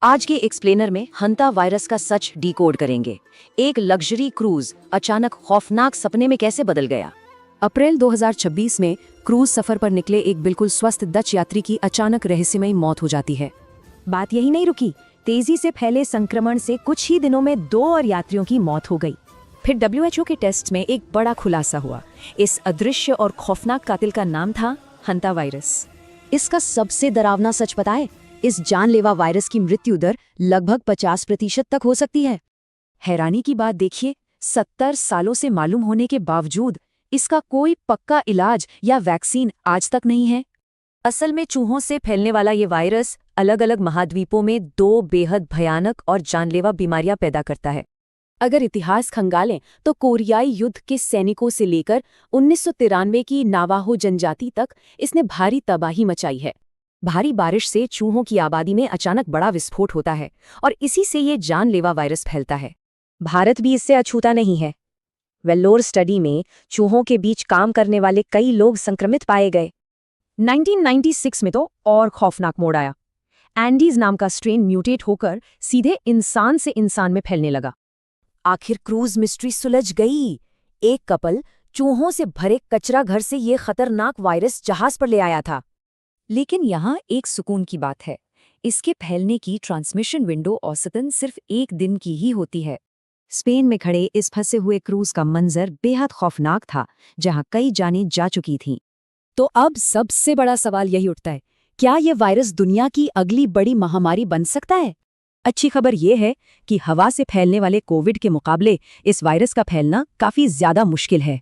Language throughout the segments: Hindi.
आज के एक्सप्लेनर में हंता वायरस का सच डिकोड करेंगे। एक लग्जरी क्रूज अचानक खौफनाक सपने में कैसे बदल गया। अप्रैल 2026 में क्रूज सफर पर निकले एक बिल्कुल स्वस्थ डच यात्री की अचानक रहस्यमयी मौत हो जाती है। बात यही नहीं रुकी, तेजी से फैले संक्रमण से कुछ ही दिनों में 2 और यात्रियों की मौत हो गई। फिर WHO के टेस्ट में एक बड़ा खुलासा हुआ। इस अदृश्य और खौफनाक कातिल का नाम था हंता वायरस। इसका सबसे डरावना सच पता है, इस जानलेवा वायरस की मृत्यु दर लगभग 50% तक हो सकती है। हैरानी की बात देखिए, 70 सालों से मालूम होने के बावजूद इसका कोई पक्का इलाज या वैक्सीन आज तक नहीं है। असल में चूहों से फैलने वाला ये वायरस अलग अलग महाद्वीपों में 2 बेहद भयानक और जानलेवा बीमारियां पैदा करता है। अगर इतिहास खंगालें तो कोरियाई युद्ध के सैनिकों से लेकर 1993 की नावाहो जनजाति तक इसने भारी तबाही मचाई है। भारी बारिश से चूहों की आबादी में अचानक बड़ा विस्फोट होता है और इसी से ये जानलेवा वायरस फैलता है। भारत भी इससे अछूता नहीं है। वेल्लोर स्टडी में चूहों के बीच काम करने वाले कई लोग संक्रमित पाए गए। 1996 में तो और खौफनाक मोड़ आया। एंडीज नाम का स्ट्रेन म्यूटेट होकर सीधे इंसान से इंसान में फैलने लगा। आखिर क्रूज मिस्ट्री सुलझ गई। एक कपल चूहों से भरे कचरा घर से ये खतरनाक वायरस जहाज पर ले आया था। लेकिन यहाँ एक सुकून की बात है, इसके फैलने की ट्रांसमिशन विंडो औसतन सिर्फ 1 दिन की ही होती है। स्पेन में खड़े इस फंसे हुए क्रूज का मंजर बेहद खौफनाक था, जहाँ कई जानें जा चुकी थीं। तो अब सबसे बड़ा सवाल यही उठता है, क्या ये वायरस दुनिया की अगली बड़ी महामारी बन सकता है? अच्छी खबर ये है कि हवा से फैलने वाले कोविड के मुकाबले इस वायरस का फैलना काफी ज्यादा मुश्किल है।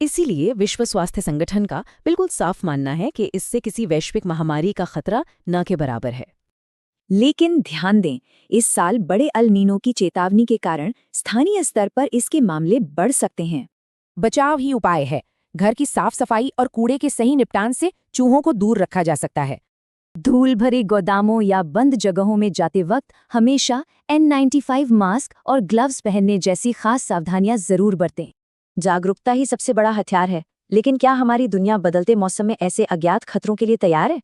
इसीलिए विश्व स्वास्थ्य संगठन का बिल्कुल साफ मानना है कि इससे किसी वैश्विक महामारी का खतरा न के बराबर है। लेकिन ध्यान दें, इस साल बड़े अल नीनो की चेतावनी के कारण स्थानीय स्तर पर इसके मामले बढ़ सकते हैं। बचाव ही उपाय है। घर की साफ सफाई और कूड़े के सही निपटान से चूहों को दूर रखा जा सकता है। धूल भरे गोदामों या बंद जगहों में जाते वक्त हमेशा N95 मास्क और ग्लव्स पहनने जैसी खास सावधानियां जरूर बरतें। जागरूकता ही सबसे बड़ा हथियार है। लेकिन क्या हमारी दुनिया बदलते मौसम में ऐसे अज्ञात खतरों के लिए तैयार है?